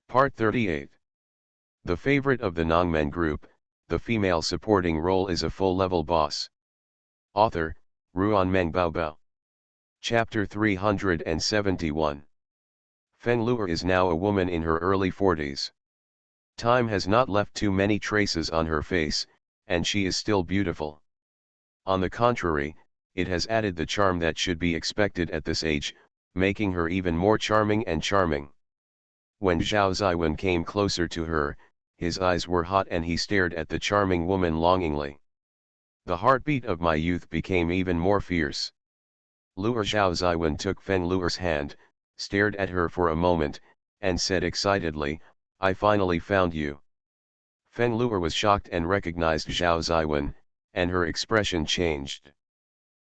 Part 38. The favorite of the Nongmen group, the female supporting role is a full-level boss. Author, Ruanmeng Baobao. Chapter 371. Fenlu'er is now a woman in her early 40s. Time has not left too many traces on her face, and she is still beautiful. On the contrary, it has added the charm that should be expected at this age, making her even more charming and charming. When Zhao Ziwen came closer to her, his eyes were hot and he stared at the charming woman longingly. The heartbeat of my youth became even more fierce. Lu'er Zhao Ziwen took Fenlu'er's hand, stared at her for a moment, and said excitedly, "I finally found you." Fenlu'er was shocked and recognized Zhao Ziwen, and her expression changed.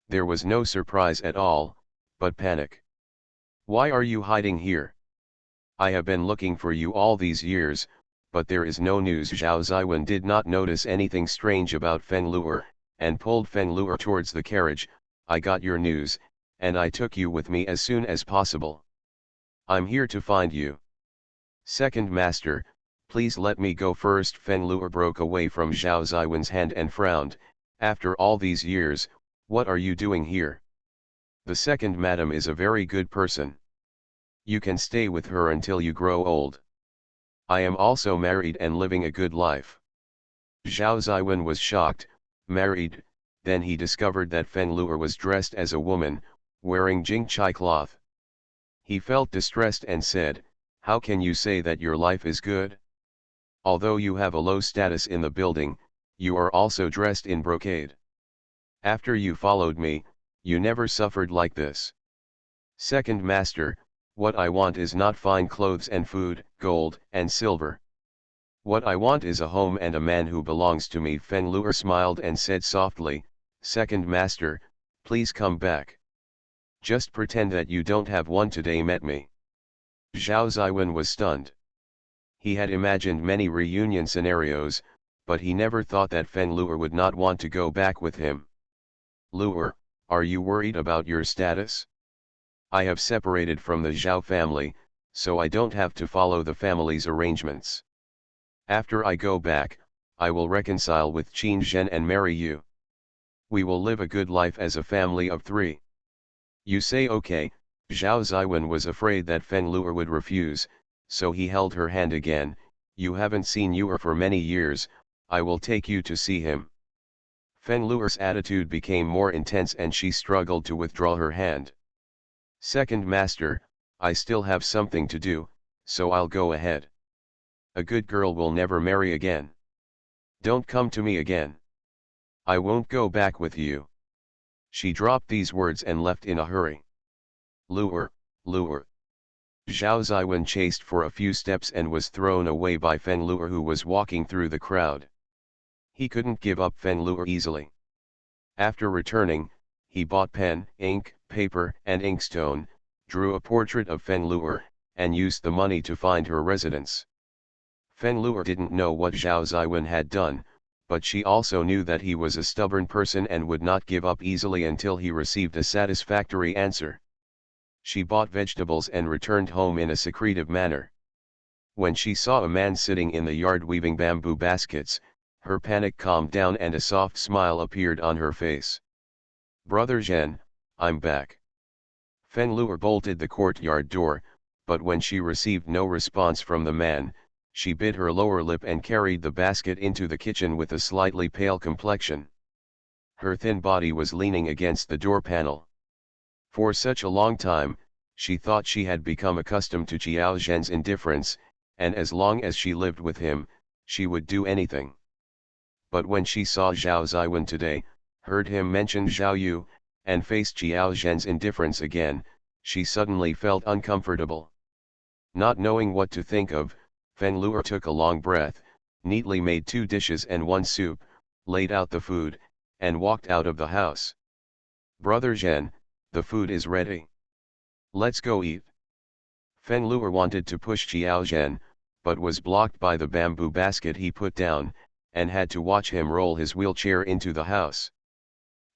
There was no surprise at all, but panic. "Why are you hiding here? I have been looking for you all these years, but there is no news." Zhao Ziwen did not notice anything strange about Fenlu'er, and pulled Fenlu'er towards the carriage. "I got your news, and I took you with me as soon as possible. I'm here to find you." "Second master, please let me go first." Fenlu'er broke away from Zhao Ziwen's hand and frowned. "After all these years, what are you doing here? The second madam is a very good person. You can stay with her until you grow old. I am also married and living a good life." Zhao Ziwen was shocked. Married? Then he discovered that Fenlu'er was dressed as a woman, wearing Jingchai cloth. He felt distressed and said, "How can you say that your life is good? Although you have a low status in the building, you are also dressed in brocade. After you followed me, you never suffered like this." "Second master, what I want is not fine clothes and food, gold and silver. What I want is a home and a man who belongs to me." Fenlu'er smiled and said softly, "Second master, please come back. Just pretend that you don't have one today." "Met me?" Zhao Ziwen was stunned. He had imagined many reunion scenarios, but he never thought that Fenlu'er would not want to go back with him. "Lu'er, are you worried about your status? I have separated from the Zhao family, so I don't have to follow the family's arrangements. After I go back, I will reconcile with Qin Zhen and marry you. We will live a good life as a family of three. You say okay?" Zhao Ziwen was afraid that Fenlu'er would refuse, so he held her hand again. "You haven't seen Yu'er for many years, I will take you to see him." Fenlu'er's attitude became more intense and she struggled to withdraw her hand. "Second master, I still have something to do, so I'll go ahead. A good girl will never marry again. Don't come to me again. I won't go back with you." She dropped these words and left in a hurry. "Lu'er, Lu'er." Zhao Ziwen chased for a few steps and was thrown away by Fenlu'er, who was walking through the crowd. He couldn't give up Fenlu'er easily. After returning, he bought pen, ink, paper and inkstone, drew a portrait of Fenlu'er, and used the money to find her residence. Fenlu'er didn't know what Zhao Ziwen had done, but she also knew that he was a stubborn person and would not give up easily until he received a satisfactory answer. She bought vegetables and returned home in a secretive manner. When she saw a man sitting in the yard weaving bamboo baskets, her panic calmed down and a soft smile appeared on her face. "Brother Zhen, I'm back." Fenlu'er bolted the courtyard door, but when she received no response from the man, she bit her lower lip and carried the basket into the kitchen with a slightly pale complexion. Her thin body was leaning against the door panel. For such a long time, she thought she had become accustomed to Qiao Zhen's indifference, and as long as she lived with him, she would do anything. But when she saw Zhao Ziwen today, heard him mention Zhao Yu, and faced Qiao Zhen's indifference again, she suddenly felt uncomfortable. Not knowing what to think of, Fenlu'er took a long breath, neatly made 2 dishes and 1 soup, laid out the food, and walked out of the house. "Brother Zhen, the food is ready. Let's go eat." Fenlu'er wanted to push Qiao Zhen, but was blocked by the bamboo basket he put down, and had to watch him roll his wheelchair into the house.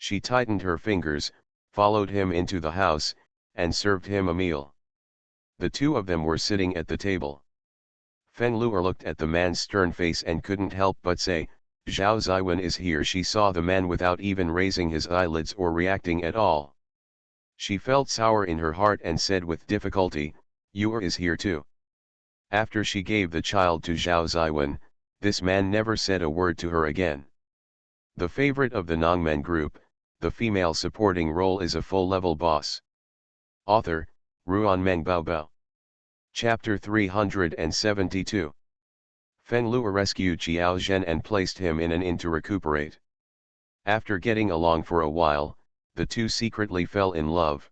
She tightened her fingers, followed him into the house, and served him a meal. The two of them were sitting at the table. Fen Luer looked at the man's stern face and couldn't help but say, Zhao Ziwen is here. She saw the man without even raising his eyelids or reacting at all. She felt sour in her heart and said with difficulty, Yuer is here too. After she gave the child to Zhao Ziwen, this man never said a word to her again. The favorite of the Nongmen group, the female supporting role is a full-level boss. Author, Ruan Meng Baobao. Chapter 372. Fen Luer rescued Qiao Zhen and placed him in an inn to recuperate. After getting along for a while, the two secretly fell in love.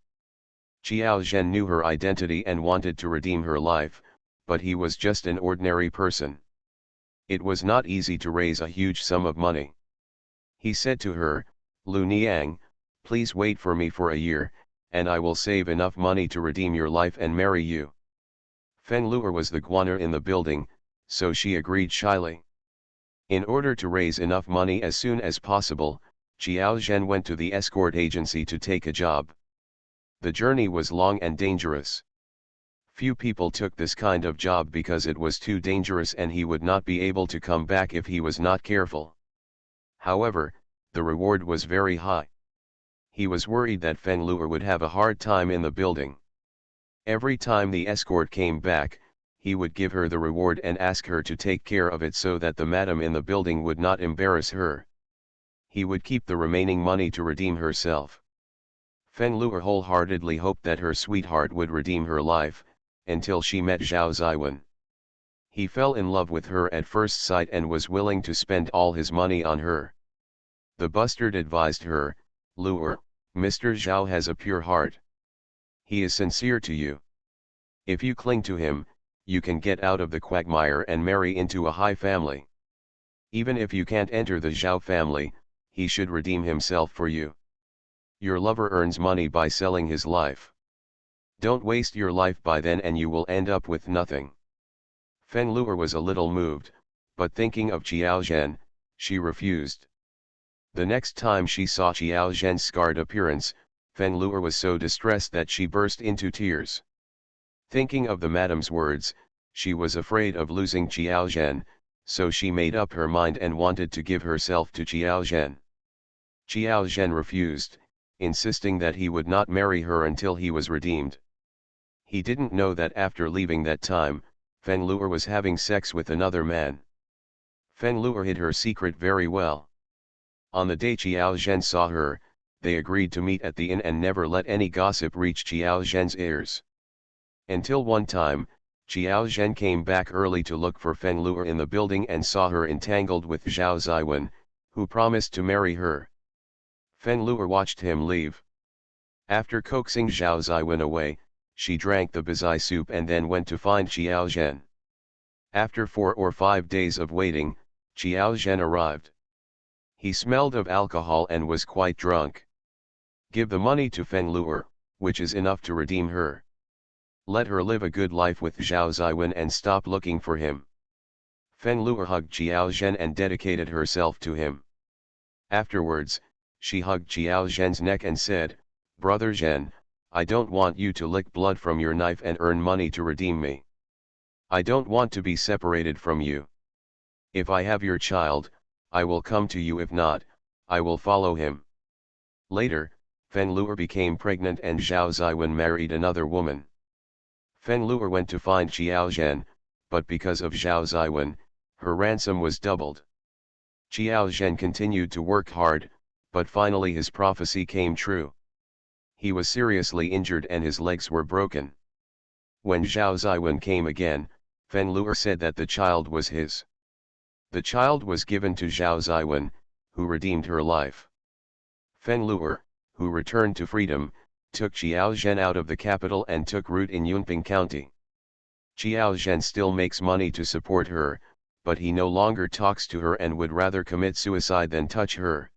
Qiao Zhen knew her identity and wanted to redeem her life, but he was just an ordinary person. It was not easy to raise a huge sum of money. He said to her, Lu Niang, please wait for me for a year, and I will save enough money to redeem your life and marry you. Fen Luer was the guaner in the building, so she agreed shyly. In order to raise enough money as soon as possible, Qiao Zhen went to the escort agency to take a job. The journey was long and dangerous. Few people took this kind of job because it was too dangerous and he would not be able to come back if he was not careful. However, the reward was very high. He was worried that Fen Luer would have a hard time in the building. Every time the escort came back, he would give her the reward and ask her to take care of it so that the madam in the building would not embarrass her. He would keep the remaining money to redeem herself. Fen Luer wholeheartedly hoped that her sweetheart would redeem her life, until she met Zhao Ziwen. He fell in love with her at first sight and was willing to spend all his money on her. The bustard advised her, Luer, Mr. Zhao has a pure heart. He is sincere to you. If you cling to him, you can get out of the quagmire and marry into a high family. Even if you can't enter the Zhao family, he should redeem himself for you. Your lover earns money by selling his life. Don't waste your life by then and you will end up with nothing. Fen Luer was a little moved, but thinking of Qiao Zhen, she refused. The next time she saw Qiao Zhen's scarred appearance, Fen Luer was so distressed that she burst into tears. Thinking of the madam's words, she was afraid of losing Qiao Zhen, so she made up her mind and wanted to give herself to Qiao Zhen. Qiao Zhen refused, insisting that he would not marry her until he was redeemed. He didn't know that after leaving that time, Fen Luer was having sex with another man. Fen Luer hid her secret very well. On the day Qiao Zhen saw her, they agreed to meet at the inn and never let any gossip reach Qiao Zhen's ears. Until one time, Qiao Zhen came back early to look for Fen Luer in the building and saw her entangled with Zhao Ziwen, who promised to marry her. Fen Luer watched him leave. After coaxing Zhao Ziwen away, she drank the bazai soup and then went to find Qiao Zhen. After 4 or 5 days of waiting, Qiao Zhen arrived. He smelled of alcohol and was quite drunk. Give the money to Fen Luer, which is enough to redeem her. Let her live a good life with Zhao Ziwen and stop looking for him. Fen Luer hugged Qiao Zhen and dedicated herself to him. Afterwards, she hugged Qiao Zhen's neck and said, Brother Zhen, I don't want you to lick blood from your knife and earn money to redeem me. I don't want to be separated from you. If I have your child, I will come to you. If not, I will follow him. Later, Fen Luer became pregnant and Zhao Ziwen married another woman. Fen Luer went to find Qiao Zhen, but because of Zhao Ziwen, her ransom was doubled. Qiao Zhen continued to work hard, but finally his prophecy came true. He was seriously injured and his legs were broken. When Zhao Ziwen came again, Fen Luer said that the child was his. The child was given to Zhao Ziwen, who redeemed her life. Fen Luer, who returned to freedom, took Qiao Zhen out of the capital and took root in Yunping County. Qiao Zhen still makes money to support her, but he no longer talks to her and would rather commit suicide than touch her.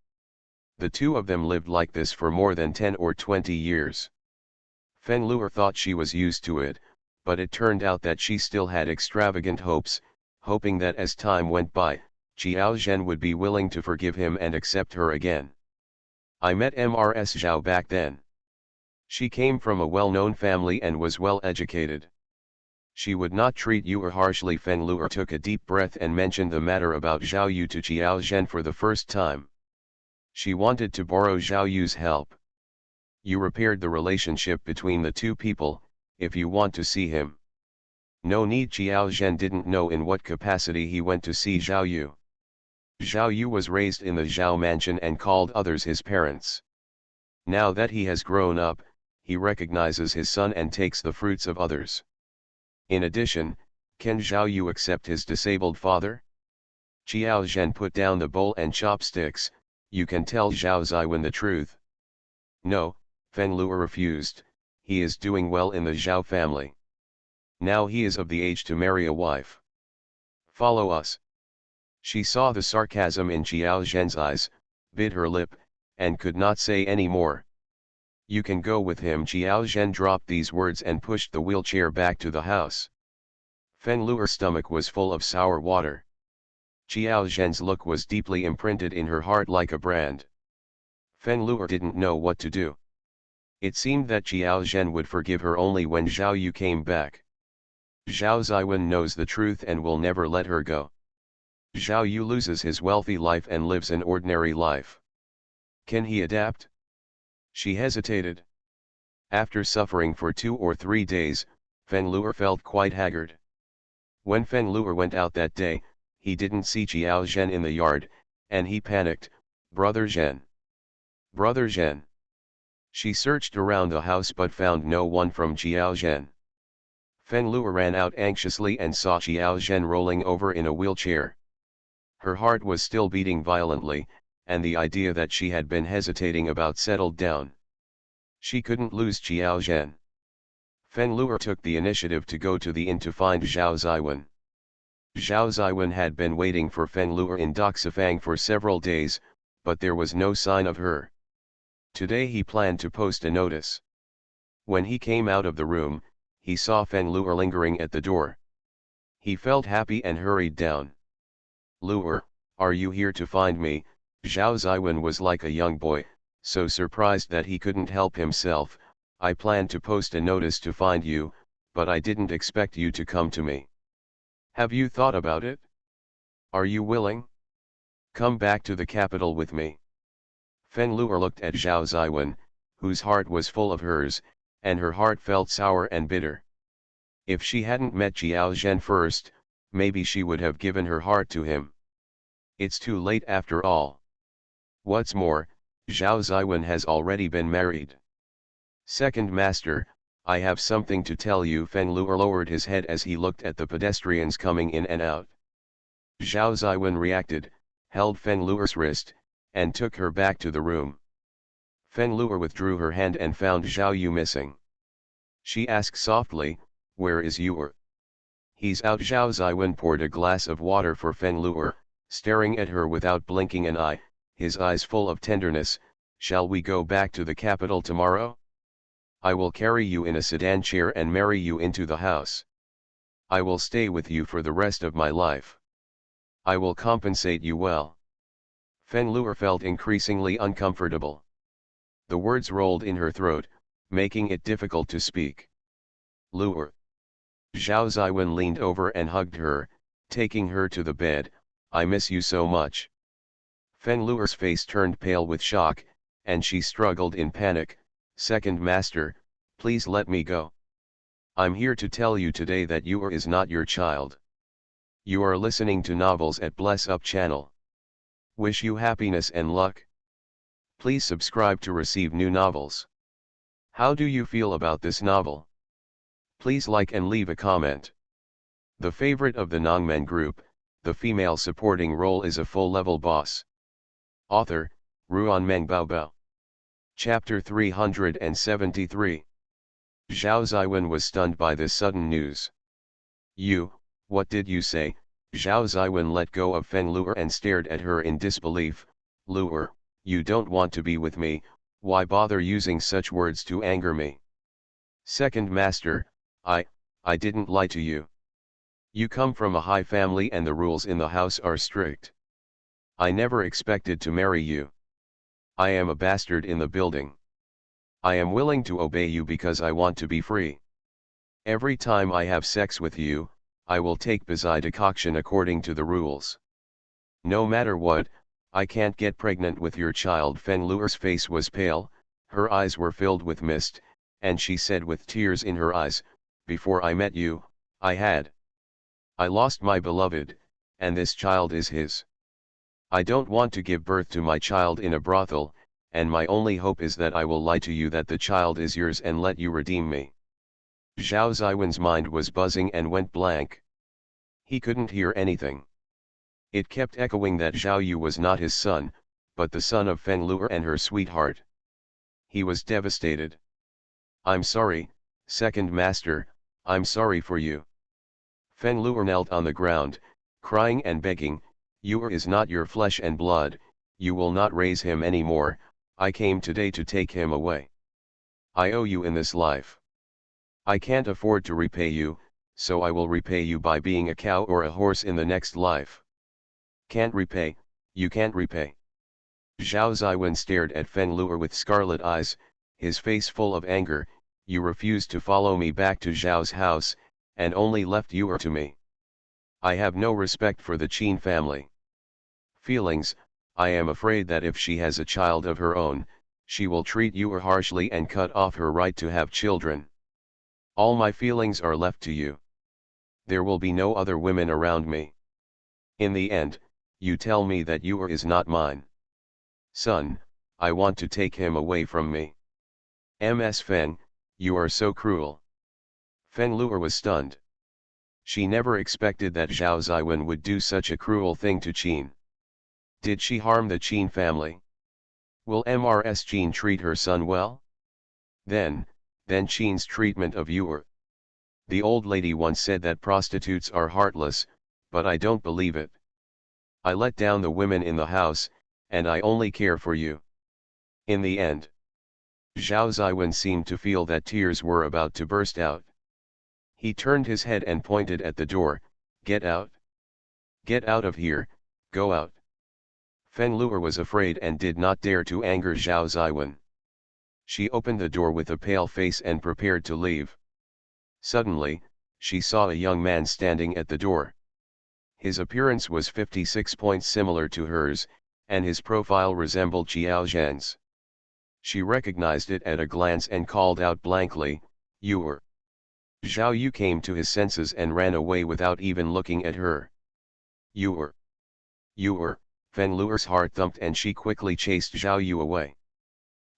The two of them lived like this for more than 10 or 20 years. Fen Luer thought she was used to it, but it turned out that she still had extravagant hopes, hoping that as time went by, Qiao Zhen would be willing to forgive him and accept her again. I met Mrs. Zhao back then. She came from a well-known family and was well educated. She would not treat you harshly. Feng Luer took a deep breath and mentioned the matter about Zhao Yu to Qiao Zhen for the first time. She wanted to borrow Zhao Yu's help. You repaired the relationship between the two people, if you want to see him. No need. Qiao Zhen didn't know in what capacity he went to see Zhao Yu. Zhao Yu was raised in the Zhao mansion and called others his parents. Now that he has grown up, he recognizes his son and takes the fruits of others. In addition, can Zhao Yu accept his disabled father? Qiao Zhen put down the bowl and chopsticks. You can tell Zhao Ziwen the truth. No, Feng Luer refused. He is doing well in the Zhao family. Now he is of the age to marry a wife. Follow us. She saw the sarcasm in Qiao Zhen's eyes, bit her lip, and could not say any more. You can go with him. Qiao Zhen dropped these words and pushed the wheelchair back to the house. Feng Luer's stomach was full of sour water. Qiao Zhen's look was deeply imprinted in her heart like a brand. Feng Luer didn't know what to do. It seemed that Qiao Zhen would forgive her only when Zhao Yu came back. Zhao Ziwen knows the truth and will never let her go. Zhao Yu loses his wealthy life and lives an ordinary life. Can he adapt? She hesitated. After suffering for 2 or 3 days, Feng Luer felt quite haggard. When Feng Luer went out that day, he didn't see Qiao Zhen in the yard, and he panicked. Brother Zhen. Brother Zhen. She searched around the house but found no one from Qiao Zhen. Feng Luer ran out anxiously and saw Qiao Zhen rolling over in a wheelchair. Her heart was still beating violently, and the idea that she had been hesitating about settled down. She couldn't lose Qiao Zhen. Feng Luer took the initiative to go to the inn to find Zhao Ziwen. Zhao Ziwen had been waiting for Feng Luer in Doxifang for several days, but there was no sign of her. Today he planned to post a notice. When he came out of the room, he saw Feng Luer lingering at the door. He felt happy and hurried down. Luer, are you here to find me? Zhao Ziwen was like a young boy, so surprised that he couldn't help himself. I planned to post a notice to find you, but I didn't expect you to come to me. Have you thought about it? Are you willing? Come back to the capital with me. Feng Luer looked at Zhao Ziwen, whose heart was full of hers, and her heart felt sour and bitter. If she hadn't met Qiao Zhen first, maybe she would have given her heart to him. It's too late after all. What's more, Zhao Ziwen has already been married. Second Master, I have something to tell you. Feng Luer lowered his head as he looked at the pedestrians coming in and out. Zhao Ziwen reacted, held Feng Luer's wrist, and took her back to the room. Feng Luer withdrew her hand and found Zhao Yu missing. She asked softly, where is Yu? He's out. Zhao Ziwen poured a glass of water for Feng Luer, staring at her without blinking an eye, his eyes full of tenderness. Shall we go back to the capital tomorrow? I will carry you in a sedan chair and marry you into the house. I will stay with you for the rest of my life. I will compensate you well. Feng Luer felt increasingly uncomfortable. The words rolled in her throat, making it difficult to speak. Luer. Zhao Ziwen leaned over and hugged her, taking her to the bed. I miss you so much. Feng Luer's face turned pale with shock, and she struggled in panic. Second Master, please let me go. I'm here to tell you today that Yu is not your child. You are listening to novels at Bless Up channel. Wish you happiness and luck. Please subscribe to receive new novels. How do you feel about this novel? Please like and leave a comment. The favorite of the Nongmen group, the female supporting role is a full-level boss. Author, Ruanmeng Baobao. Chapter 373. Zhao Ziwen was stunned by this sudden news. You, what did you say? Zhao Ziwen let go of Feng Luer and stared at her in disbelief. Luer, you don't want to be with me, why bother using such words to anger me? Second Master, I didn't lie to you. You come from a high family and the rules in the house are strict. I never expected to marry you. I am a bastard in the building. I am willing to obey you because I want to be free. Every time I have sex with you, I will take Bazai decoction according to the rules. No matter what, I can't get pregnant with your child. Fenlure's face was pale, her eyes were filled with mist, and she said with tears in her eyes, before I met you, I lost my beloved, and this child is his. I don't want to give birth to my child in a brothel, and my only hope is that I will lie to you that the child is yours and let you redeem me. Zhao Ziwen's mind was buzzing and went blank. He couldn't hear anything. It kept echoing that Zhao Yu was not his son, but the son of Fenlure and her sweetheart. He was devastated. I'm sorry, second master, I'm sorry for you. Fenlure knelt on the ground, crying and begging, Yu is not your flesh and blood, you will not raise him anymore, I came today to take him away. I owe you in this life. I can't afford to repay you, so I will repay you by being a cow or a horse in the next life. Can't repay, you can't repay. Zhao Ziwen stared at Fenlure with scarlet eyes, his face full of anger. You refused to follow me back to Zhao's house, and only left Yu to me. I have no respect for the Qin family. Feelings, I am afraid that if she has a child of her own, she will treat Yu harshly and cut off her right to have children. All my feelings are left to you. There will be no other women around me. In the end, you tell me that Yu is not mine. Son, I want to take him away from me. Ms. Feng, you are so cruel. Fenlure was stunned. She never expected that Zhao Ziwen would do such a cruel thing to Qin. Did she harm the Qin family? Will Mrs. Qin treat her son well? Then Qin's treatment of Yu. The old lady once said that prostitutes are heartless, but I don't believe it. I let down the women in the house, and I only care for you. In the end, Zhao Ziwen seemed to feel that tears were about to burst out. He turned his head and pointed at the door, Get out. Get out of here, go out. Fenlure was afraid and did not dare to anger Zhao Ziwen. She opened the door with a pale face and prepared to leave. Suddenly, she saw a young man standing at the door. His appearance was 56 points similar to hers, and his profile resembled Qiao Zhen's. She recognized it at a glance and called out blankly, Yu. Zhao Yu came to his senses and ran away without even looking at her. Yu. Fenlure's heart thumped and she quickly chased Zhao Yu away.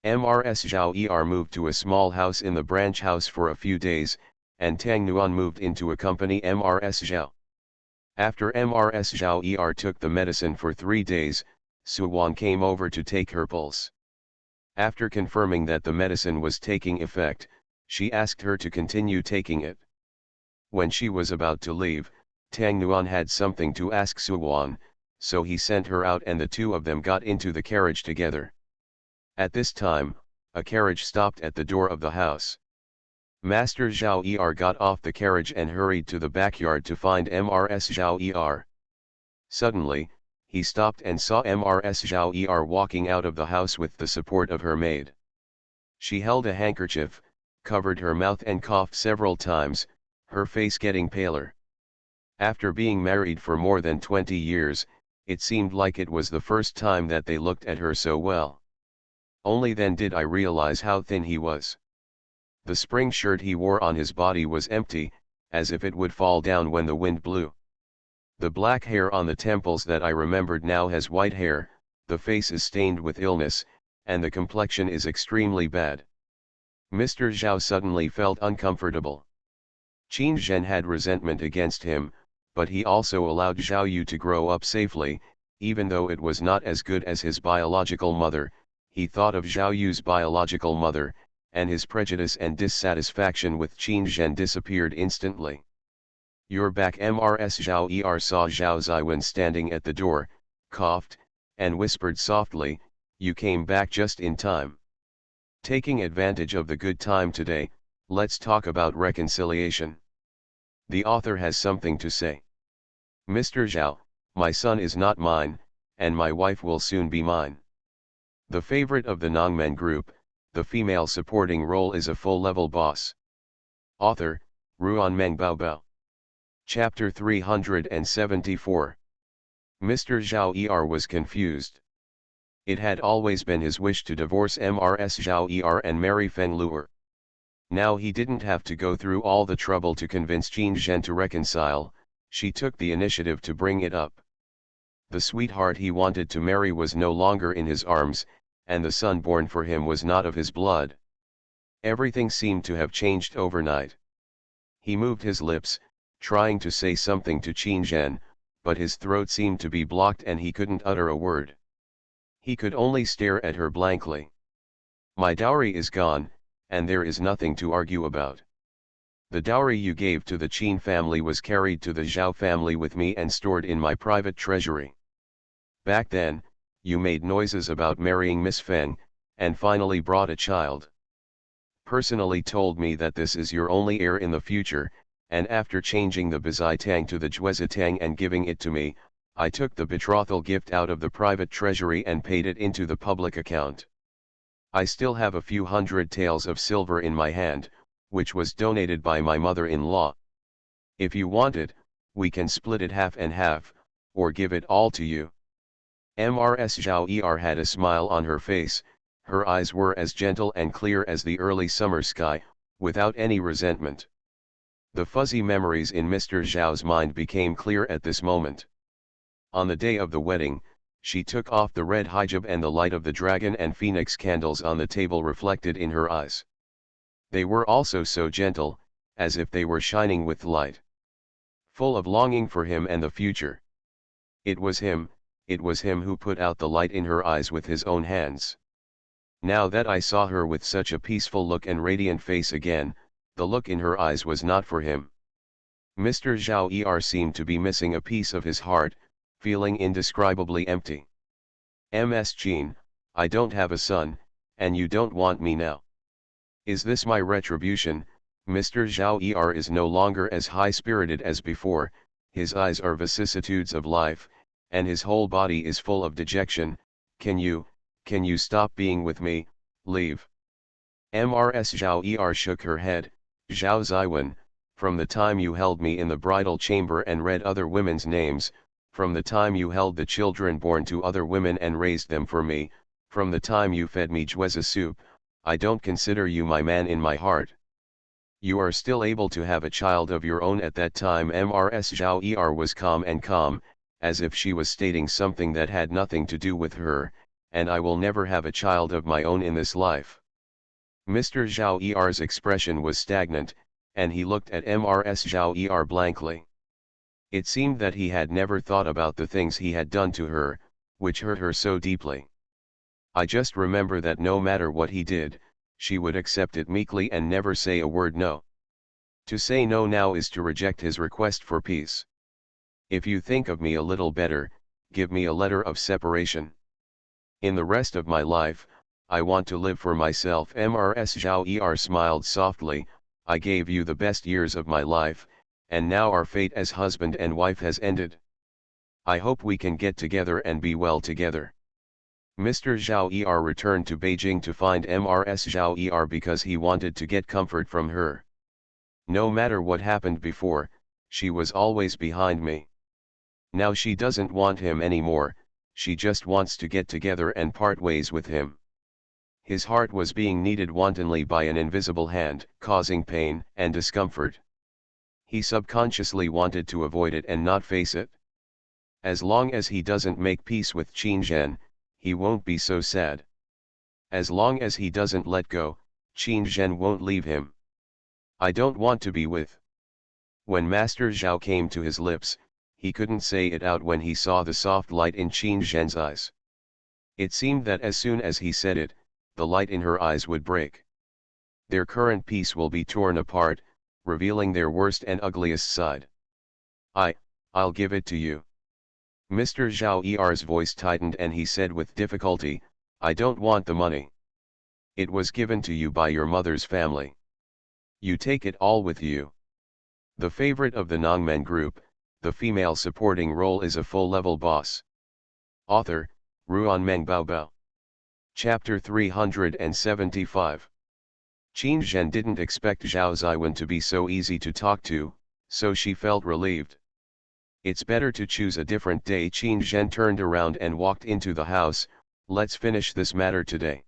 Mrs. Zhao moved to a small house in the branch house for a few days, and Tang Nuan moved in to accompany Mrs. Zhao. After Mrs. Zhao took the medicine for 3 days, Suwan came over to take her pulse. After confirming that the medicine was taking effect, she asked her to continue taking it. When she was about to leave, Tang Nuan had something to ask Suwan, so he sent her out and the two of them got into the carriage together. At this time, a carriage stopped at the door of the house. Master Zhao got off the carriage and hurried to the backyard to find Mrs. Zhao. Suddenly, he stopped and saw Mrs. Zhao walking out of the house with the support of her maid. She held a handkerchief, covered her mouth and coughed several times, her face getting paler. After being married for more than 20 years, it seemed like it was the first time that they looked at her so well. Only then did I realize how thin he was. The spring shirt he wore on his body was empty, as if it would fall down when the wind blew. The black hair on the temples that I remembered now has white hair, the face is stained with illness, and the complexion is extremely bad. Mr. Zhao suddenly felt uncomfortable. Qin Zhen had resentment against him, but he also allowed Zhao Yu to grow up safely, even though it was not as good as his biological mother. He thought of Zhao Yu's biological mother, and his prejudice and dissatisfaction with Qin Zhen disappeared instantly. You're back. Mrs. Zhao saw Zhao Ziwen standing at the door, coughed, and whispered softly, You came back just in time. Taking advantage of the good time today, let's talk about reconciliation. The author has something to say. Mr. Zhao, my son is not mine, and my wife will soon be mine. The favorite of the Nongmen group, the female supporting role is a full-level boss. Author, Ruan Bao Bao. Chapter 374. Mr. Zhao Er was confused. It had always been his wish to divorce Mrs. Zhao Er and marry Feng Luer. Now he didn't have to go through all the trouble to convince Qin Zhen to reconcile, she took the initiative to bring it up. The sweetheart he wanted to marry was no longer in his arms, and the son born for him was not of his blood. Everything seemed to have changed overnight. He moved his lips, trying to say something to Qin Zhen, but his throat seemed to be blocked and he couldn't utter a word. He could only stare at her blankly. My dowry is gone, and there is nothing to argue about. The dowry you gave to the Qin family was carried to the Zhao family with me and stored in my private treasury. Back then, you made noises about marrying Miss Feng, and finally brought a child. Personally told me that this is your only heir in the future, and after changing the Bizitang to the Juezitang and giving it to me, I took the betrothal gift out of the private treasury and paid it into the public account. I still have a few hundred taels of silver in my hand, which was donated by my mother-in-law. If you want it, we can split it half and half, or give it all to you. Mrs. Zhao Er had a smile on her face, her eyes were as gentle and clear as the early summer sky, without any resentment. The fuzzy memories in Mr. Zhao's mind became clear at this moment. On the day of the wedding, she took off the red hijab and the light of the dragon and phoenix candles on the table reflected in her eyes. They were also so gentle, as if they were shining with light. Full of longing for him and the future. It was him who put out the light in her eyes with his own hands. Now that I saw her with such a peaceful look and radiant face again, the look in her eyes was not for him. Mr. Zhao Er seemed to be missing a piece of his heart, feeling indescribably empty. Ms. Jean, I don't have a son, and you don't want me now. Is this my retribution? Mr. Zhao Er is no longer as high-spirited as before, his eyes are vicissitudes of life, and his whole body is full of dejection. Can you stop being with me, leave? Mrs. Zhao Er shook her head. Zhao Ziwen, from the time you held me in the bridal chamber and read other women's names, from the time you held the children born to other women and raised them for me, from the time you fed me jueza soup, I don't consider you my man in my heart. You are still able to have a child of your own at that time. Mrs. Zhao Er was calm, as if she was stating something that had nothing to do with her, and I will never have a child of my own in this life. Mr. Zhao Er's expression was stagnant, and he looked at Mrs. Zhao Er blankly. It seemed that he had never thought about the things he had done to her, which hurt her so deeply. I just remember that no matter what he did, she would accept it meekly and never say a word no. To say no now is to reject his request for peace. If you think of me a little better, give me a letter of separation. In the rest of my life, I want to live for myself. Mrs. Zhao Er smiled softly. I gave you the best years of my life, and now our fate as husband and wife has ended. I hope we can get together and be well together. Mr. Zhao Er returned to Beijing to find Mrs. Zhao Er because he wanted to get comfort from her. No matter what happened before, she was always behind me. Now she doesn't want him anymore, she just wants to get together and part ways with him. His heart was being kneaded wantonly by an invisible hand, causing pain and discomfort. He subconsciously wanted to avoid it and not face it. As long as he doesn't make peace with Qin Zhen, he won't be so sad. As long as he doesn't let go, Qin Zhen won't leave him. I don't want to be with. When Master Zhao came to his lips, he couldn't say it out when he saw the soft light in Qin Zhen's eyes. It seemed that as soon as he said it, the light in her eyes would break. Their current peace will be torn apart, revealing their worst and ugliest side. I'll give it to you. Mr. Zhao Er's voice tightened and he said with difficulty, I don't want the money. It was given to you by your mother's family. You take it all with you. The favorite of the Nongmen group, the female supporting role is a full-level boss. Author, Ruan Bao Bao. Chapter 375. Qin Zhen didn't expect Zhao Ziwen to be so easy to talk to, so she felt relieved. It's better to choose a different day. Qin Zhen turned around and walked into the house. Let's finish this matter today.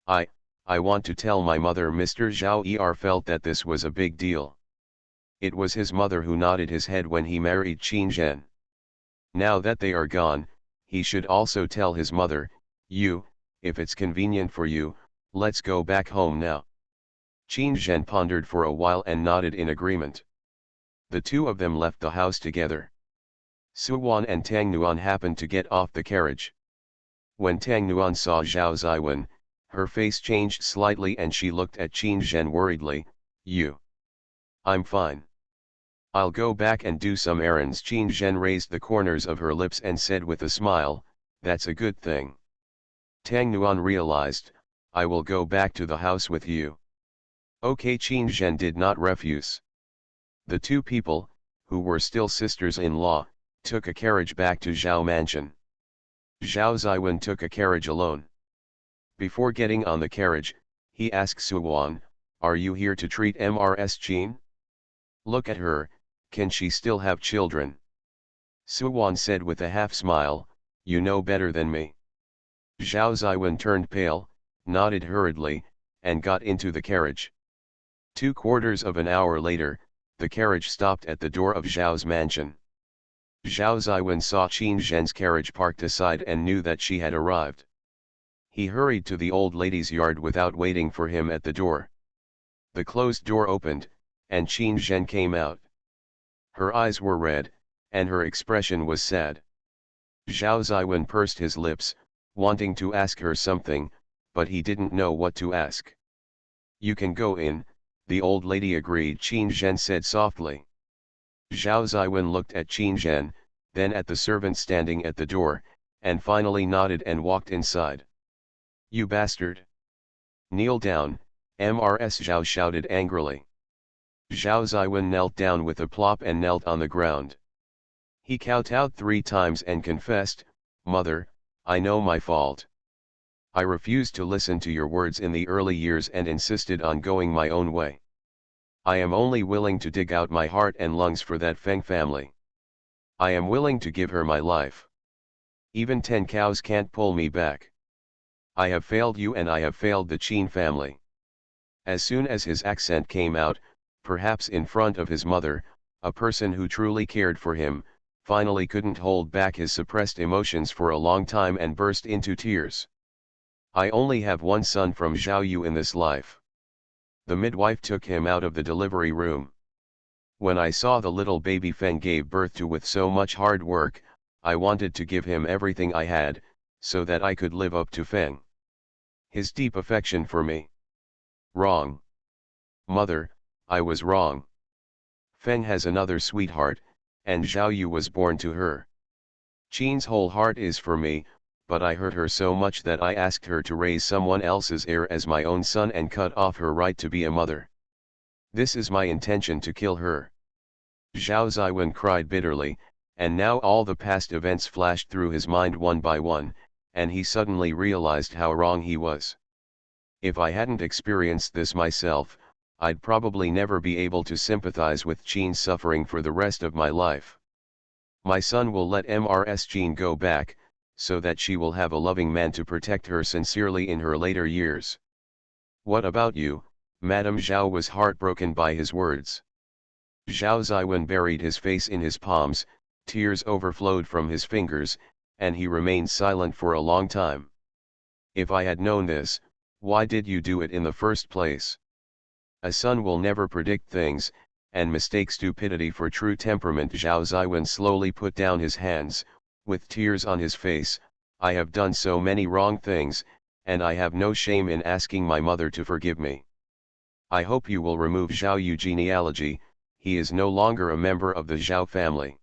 I want to tell my mother. Mr. Zhao Er felt that this was a big deal. It was his mother who nodded his head when he married Qin Zhen. Now that they are gone, he should also tell his mother, if it's convenient for you, let's go back home now. Qin Zhen pondered for a while and nodded in agreement. The two of them left the house together. Su Wan and Tang Nuan happened to get off the carriage. When Tang Nuan saw Zhao Ziwen, her face changed slightly and she looked at Qin Zhen worriedly. I'm fine. I'll go back and do some errands. Qin Zhen raised the corners of her lips and said with a smile, that's a good thing. Tang Nuan realized, I will go back to the house with you. Okay. Qin Zhen did not refuse. The two people, who were still sisters-in-law, took a carriage back to Zhao Mansion. Zhao Ziwen took a carriage alone. Before getting on the carriage, he asked Su Wan, are you here to treat Ms. Qin? Look at her, can she still have children? Su Wan said with a half-smile, you know better than me. Zhao Ziwen turned pale, nodded hurriedly, and got into the carriage. 2/4 of an hour later, the carriage stopped at the door of Zhao's mansion. Zhao Ziwen saw Qin Zhen's carriage parked aside and knew that she had arrived. He hurried to the old lady's yard without waiting for him at the door. The closed door opened, and Qin Zhen came out. Her eyes were red, and her expression was sad. Zhao Ziwen pursed his lips, wanting to ask her something, but he didn't know what to ask. You can go in, the old lady agreed. Qin Zhen said softly. Zhao Ziwen looked at Qin Zhen, then at the servant standing at the door, and finally nodded and walked inside. You bastard! Kneel down, Ms. Zhao shouted angrily. Zhao Ziwen knelt down with a plop and knelt on the ground. He kowtowed 3 times and confessed, Mother, I know my fault. I refused to listen to your words in the early years and insisted on going my own way. I am only willing to dig out my heart and lungs for that Feng family. I am willing to give her my life. Even 10 cows can't pull me back. I have failed you and I have failed the Qin family. As soon as his accent came out, perhaps in front of his mother, a person who truly cared for him, finally couldn't hold back his suppressed emotions for a long time and burst into tears. I only have one son from Zhao Yu in this life. The midwife took him out of the delivery room. When I saw the little baby Feng gave birth to with so much hard work, I wanted to give him everything I had, so that I could live up to Feng. His deep affection for me. Wrong. Mother, I was wrong. Feng has another sweetheart, and Zhao Yu was born to her. Qin's whole heart is for me, but I hurt her so much that I asked her to raise someone else's heir as my own son and cut off her right to be a mother. This is my intention to kill her. Zhao Ziwen cried bitterly, and now all the past events flashed through his mind one by one, and he suddenly realized how wrong he was. If I hadn't experienced this myself, I'd probably never be able to sympathize with Qin's suffering for the rest of my life. My son will let Ms. Qin go back, so that she will have a loving man to protect her sincerely in her later years. What about you? Madame Zhao was heartbroken by his words. Zhao Ziwen buried his face in his palms, tears overflowed from his fingers, and he remained silent for a long time. If I had known this, why did you do it in the first place? A son will never predict things, and mistake stupidity for true temperament. Zhao Ziwen slowly put down his hands, with tears on his face. I have done so many wrong things, and I have no shame in asking my mother to forgive me. I hope you will remove Zhao Yu genealogy, he is no longer a member of the Zhao family.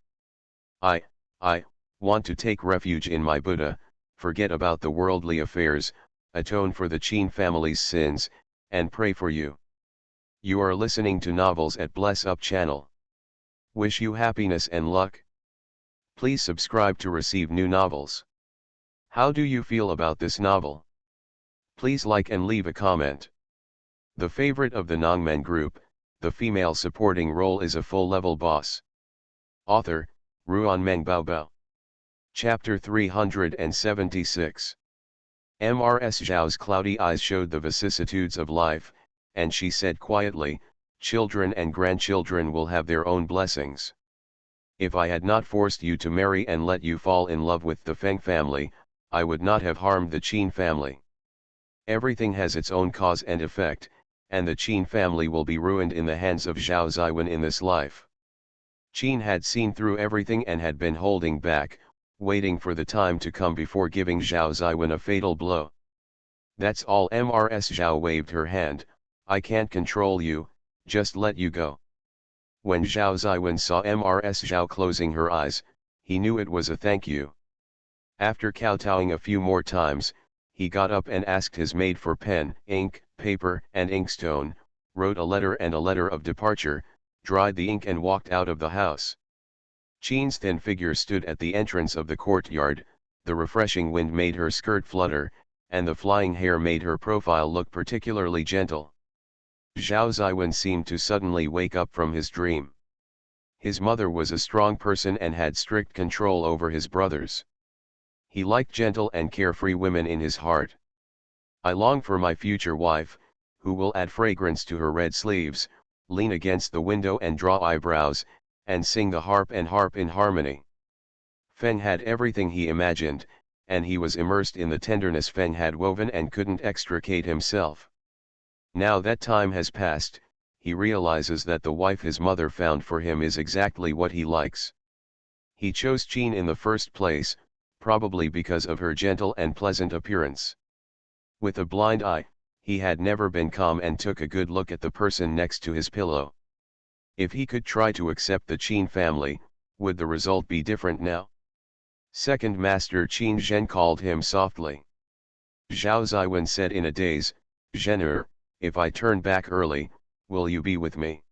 I want to take refuge in my Buddha, forget about the worldly affairs, atone for the Qin family's sins, and pray for you. You are listening to Novels at Bless Up channel. Wish you happiness and luck. Please subscribe to receive new novels. How do you feel about this novel? Please like and leave a comment. The favorite of the Nongmen group, the female supporting role is a full-level boss. Author, Ruan Bao. Chapter 376. Mrs. Zhao's cloudy eyes showed the vicissitudes of life, and she said quietly, "Children and grandchildren will have their own blessings. If I had not forced you to marry and let you fall in love with the Feng family, I would not have harmed the Qin family. Everything has its own cause and effect, and the Qin family will be ruined in the hands of Zhao Ziwen in this life." Qin had seen through everything and had been holding back, waiting for the time to come before giving Zhao Ziwen a fatal blow. "That's all." Mrs. Zhao waved her hand, "I can't control you, just let you go." When Zhao Ziwen saw Mrs. Zhao closing her eyes, he knew it was a thank you. After kowtowing a few more times, he got up and asked his maid for pen, ink, paper and inkstone, wrote a letter and a letter of departure, dried the ink and walked out of the house. Qin's thin figure stood at the entrance of the courtyard, the refreshing wind made her skirt flutter, and the flying hair made her profile look particularly gentle. Zhao Ziwen seemed to suddenly wake up from his dream. His mother was a strong person and had strict control over his brothers. He liked gentle and carefree women in his heart. "I long for my future wife, who will add fragrance to her red sleeves, lean against the window and draw eyebrows, and sing the harp and harp in harmony." Feng had everything he imagined, and he was immersed in the tenderness Feng had woven and couldn't extricate himself. Now that time has passed, he realizes that the wife his mother found for him is exactly what he likes. He chose Qin in the first place, probably because of her gentle and pleasant appearance. With a blind eye, he had never been calm and took a good look at the person next to his pillow. If he could try to accept the Qin family, would the result be different now? Second Master Qin Zhen called him softly. Zhao Ziwen said in a daze, "Zhener, if I turn back early, will you be with me?"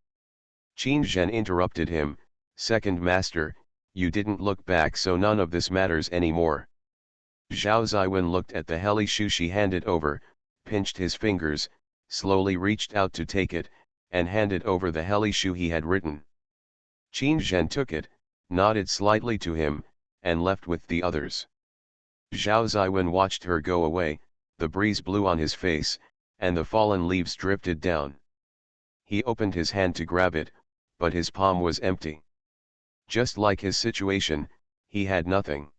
Qin Zhen interrupted him, "Second Master, you didn't look back, so none of this matters anymore." Zhao Ziwen looked at the heli shoe she handed over, pinched his fingers, slowly reached out to take it, and handed over the heli shoe he had written. Qin Zhen took it, nodded slightly to him, and left with the others. Zhao Ziwen watched her go away, the breeze blew on his face, and the fallen leaves drifted down. He opened his hand to grab it, but his palm was empty. Just like his situation, he had nothing.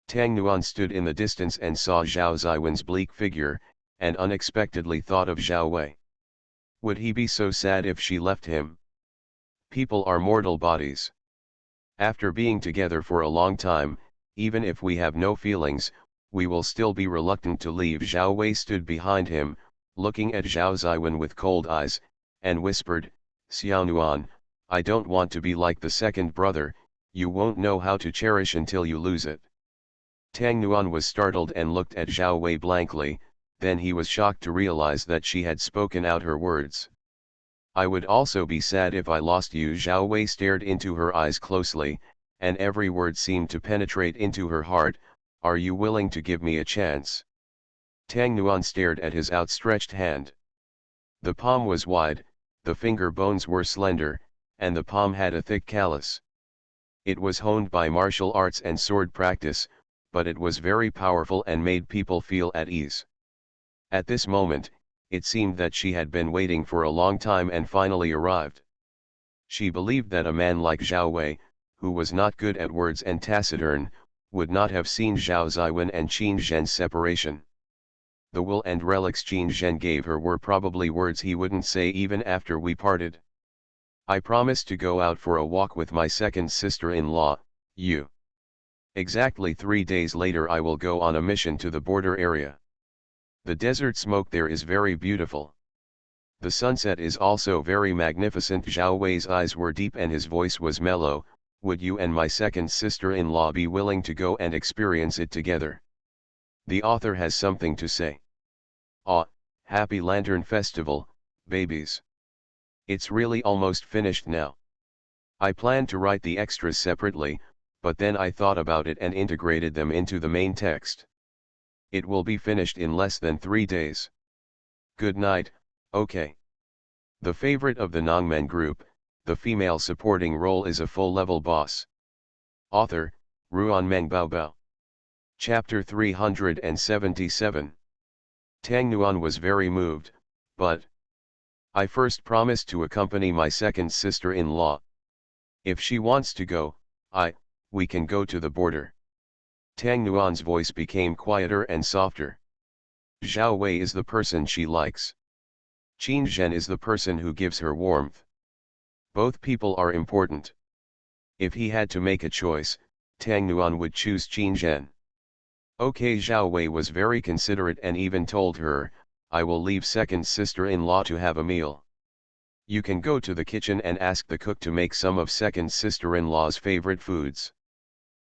Tang Nuan stood in the distance and saw Zhao Ziwen's bleak figure, and unexpectedly thought of Zhao Wei. Would he be so sad if she left him? People are mortal bodies. After being together for a long time, even if we have no feelings, we will still be reluctant to leave. Zhao Wei stood behind him, looking at Zhao Ziwen with cold eyes, and whispered, "Xiao Nuan, I don't want to be like the second brother, you won't know how to cherish until you lose it." Tang Nuan was startled and looked at Zhao Wei blankly, then he was shocked to realize that she had spoken out her words. "I would also be sad if I lost you." Zhao Wei stared into her eyes closely, and every word seemed to penetrate into her heart. "Are you willing to give me a chance?" Tang Nuan stared at his outstretched hand. The palm was wide, the finger bones were slender, and the palm had a thick callus. It was honed by martial arts and sword practice, but it was very powerful and made people feel at ease. At this moment, it seemed that she had been waiting for a long time and finally arrived. She believed that a man like Zhao Wei, who was not good at words and taciturn, would not have seen Zhao Ziwen and Qin Zhen's separation. The will and relics Qin Zhen gave her were probably words he wouldn't say even after we parted. "I promised to go out for a walk with my second sister-in-law, Yu. Exactly 3 days later I will go on a mission to the border area. The desert smoke there is very beautiful. The sunset is also very magnificent." Zhao Wei's eyes were deep and his voice was mellow. "Would you and my second sister-in-law be willing to go and experience it together?" The author has something to say. Happy Lantern Festival, babies. It's really almost finished now. I planned to write the extras separately, but then I thought about it and integrated them into the main text. It will be finished in less than 3 days. Good night, Okay. The favorite of the Nongmen group, the female supporting role is a full-level boss. Author, Ruan Bao. Chapter 377. Tang Nuan was very moved, but I first promised to accompany my second sister-in-law. If she wants to go, we can go to the border. Tang Nuan's voice became quieter and softer. Zhao Wei is the person she likes. Qin Zhen is the person who gives her warmth. Both people are important. If he had to make a choice, Tang Nuan would choose Qin Zhen. Okay, Zhao Wei was very considerate and even told her, I will leave second sister-in-law to have a meal. You can go to the kitchen and ask the cook to make some of second sister-in-law's favorite foods.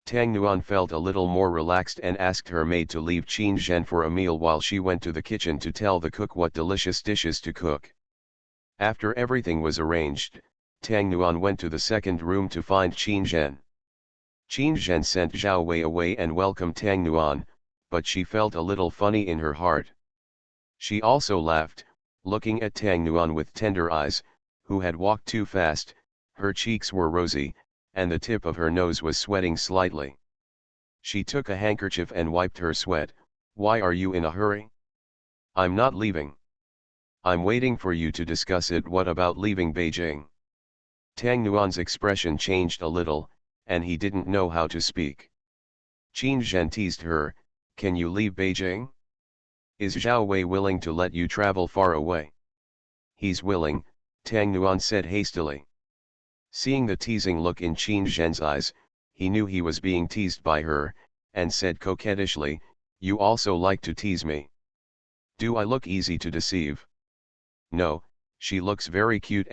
Tang Nuan felt a little more relaxed and asked her maid to leave Qin Zhen for a meal while she went to the kitchen to tell the cook what delicious dishes to cook. After everything was arranged, Tang Nuan went to the second room to find Qin Zhen. Qin Zhen sent Zhao Wei away and welcomed Tang Nuan, but she felt a little funny in her heart. She also laughed, looking at Tang Nuan with tender eyes, who had walked too fast. Her cheeks were rosy, and the tip of her nose was sweating slightly. She took a handkerchief and wiped her sweat. Why are you in a hurry? I'm not leaving. I'm waiting for you to discuss it. What about leaving Beijing? Tang Nuan's expression changed a little, and he didn't know how to speak. Qin Zhen teased her, can you leave Beijing? Is Zhao Wei willing to let you travel far away? He's willing, Tang Nuan said hastily. Seeing the teasing look in Qin Zhen's eyes, he knew he was being teased by her, and said coquettishly, you also like to tease me. Do I look easy to deceive? No, she looks very cute,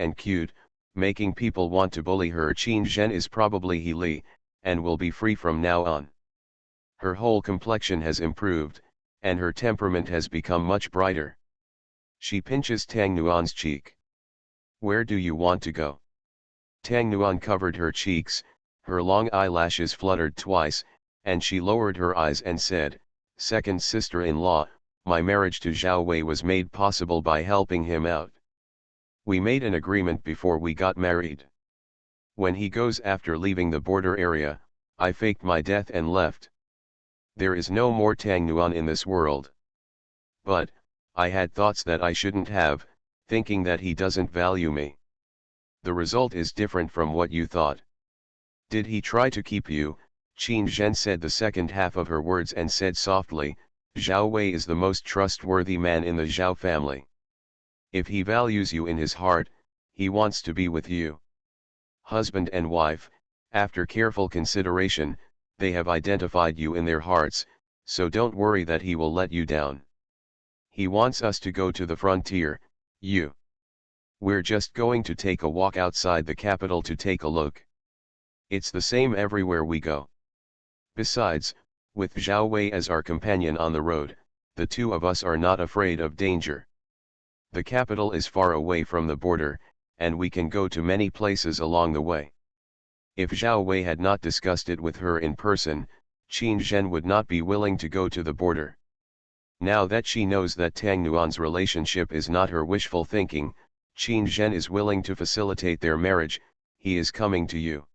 making people want to bully her. Qin Zhen is probably He Li, and will be free from now on. Her whole complexion has improved, and her temperament has become much brighter. She pinches Tang Nuan's cheek. Where do you want to go? Tang Nuan covered her cheeks, her long eyelashes fluttered twice, and she lowered her eyes and said, second sister-in-law, my marriage to Zhao Wei was made possible by helping him out. We made an agreement before we got married. When he goes after leaving the border area, I faked my death and left. There is no more Tang Nuan in this world. But, I had thoughts that I shouldn't have, thinking that he doesn't value me. The result is different from what you thought. Did he try to keep you? Qin Zhen said the second half of her words and said softly, Zhao Wei is the most trustworthy man in the Zhao family. If he values you in his heart, he wants to be with you. Husband and wife, after careful consideration, they have identified you in their hearts, so don't worry that he will let you down. He wants us to go to the frontier, We're just going to take a walk outside the capital to take a look. It's the same everywhere we go. Besides, with Zhao Wei as our companion on the road, the two of us are not afraid of danger. The capital is far away from the border, and we can go to many places along the way. If Zhao Wei had not discussed it with her in person, Qin Zhen would not be willing to go to the border. Now that she knows that Tang Nuan's relationship is not her wishful thinking, Qin Zhen is willing to facilitate their marriage. He is coming to you.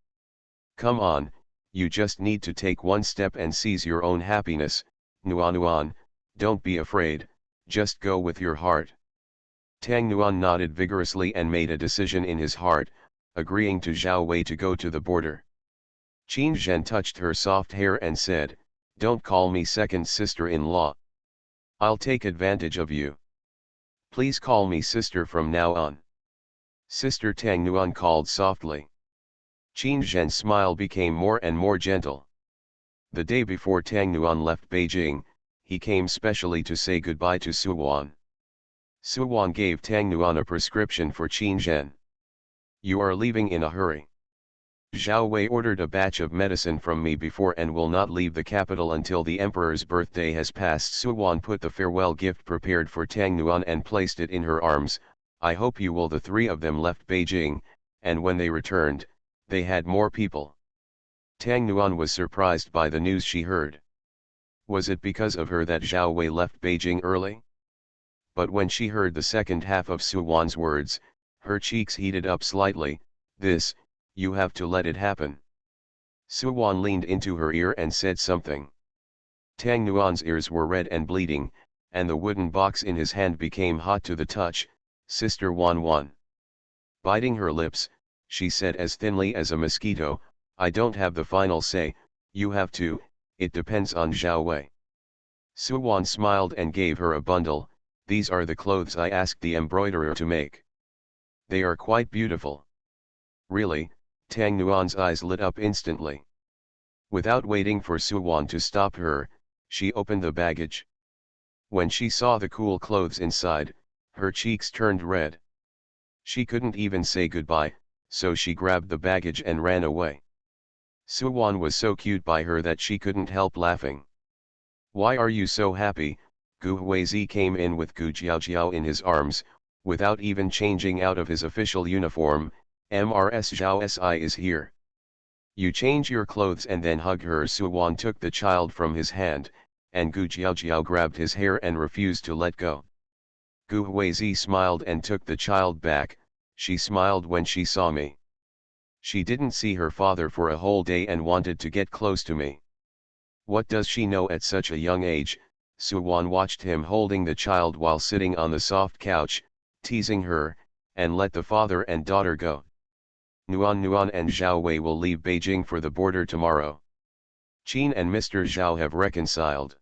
Come on, you just need to take one step and seize your own happiness, Nuan, don't be afraid, just go with your heart. Tang Nuan nodded vigorously and made a decision in his heart, agreeing to Zhao Wei to go to the border. Qin Zhen touched her soft hair and said, don't call me second sister-in-law. I'll take advantage of you. Please call me sister from now on. Sister, Tang Nuan called softly. Qin Zhen's smile became more and more gentle. The day before Tang Nuan left Beijing, he came specially to say goodbye to Su Wan. Su Wan gave Tang Nuan a prescription for Qin Zhen. You are leaving in a hurry. Zhao Wei ordered a batch of medicine from me before and will not leave the capital until the emperor's birthday has passed. Su Wan put the farewell gift prepared for Tang Nuan and placed it in her arms. I hope you will. The three of them left Beijing, and when they returned, they had more people. Tang Nuan was surprised by the news she heard. Was it because of her that Zhao Wei left Beijing early? but when she heard the second half of Suwon's words, her cheeks heated up slightly. This, you have to let it happen. Suwon leaned into her ear and said something. Tang Nuan's ears were red and bleeding, and the wooden box in his hand became hot to the touch. Sister Wan Wan. Biting her lips, she said as thinly as a mosquito, I don't have the final say, you have to, it depends on Zhao Wei. Suwon smiled and gave her a bundle. These are the clothes I asked the embroiderer to make. They are quite beautiful. Really? Tang Nuan's eyes lit up instantly. Without waiting for Suwon to stop her, she opened the baggage. When she saw the cool clothes inside, her cheeks turned red. She couldn't even say goodbye, so she grabbed the baggage and ran away. Suwon was so cute by her that she couldn't help laughing. Why are you so happy? Gu Huizi came in with Gu Jiaojiao in his arms, without even changing out of his official uniform. Mrs. Zhao Si is here. You change your clothes and then hug her. Suwon took the child from his hand, and Gu Jiaojiao grabbed his hair and refused to let go. Gu Huizi smiled and took the child back. She smiled when she saw me. She didn't see her father for a whole day and wanted to get close to me. What does she know at such a young age? Suwon watched him holding the child while sitting on the soft couch, teasing her, and let the father and daughter go. Nuan and Zhao Wei will leave Beijing for the border tomorrow. Qin and Mr. Zhao have reconciled.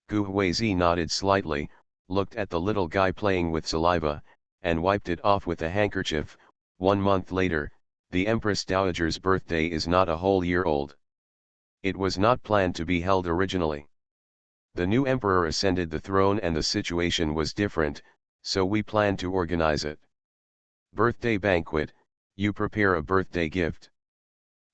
Gu Huizi nodded slightly, looked at the little guy playing with saliva, and wiped it off with a handkerchief. 1 month later, the Empress Dowager's birthday is not a whole year old. It was not planned to be held originally. The new emperor ascended the throne and the situation was different, so we planned to organize it. Birthday banquet, you prepare a birthday gift.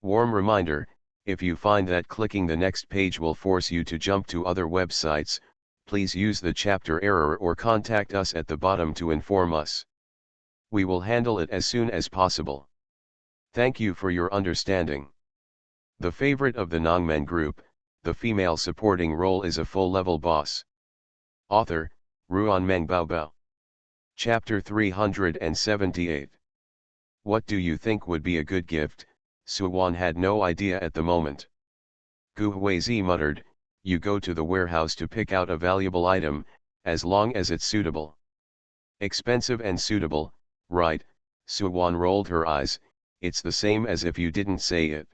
Warm reminder, if you find that clicking the next page will force you to jump to other websites, please use the chapter error or contact us at the bottom to inform us. We will handle it as soon as possible. Thank you for your understanding. The favorite of the Nongmen group, the female supporting role is a full-level boss. Author, Ruanmeng Baobao. Chapter 378. What do you think would be a good gift? Suwon had no idea at the moment. Gu Huizi muttered, you go to the warehouse to pick out a valuable item, as long as it's suitable. Expensive and suitable, right? Suwon rolled her eyes, it's the same as if you didn't say it.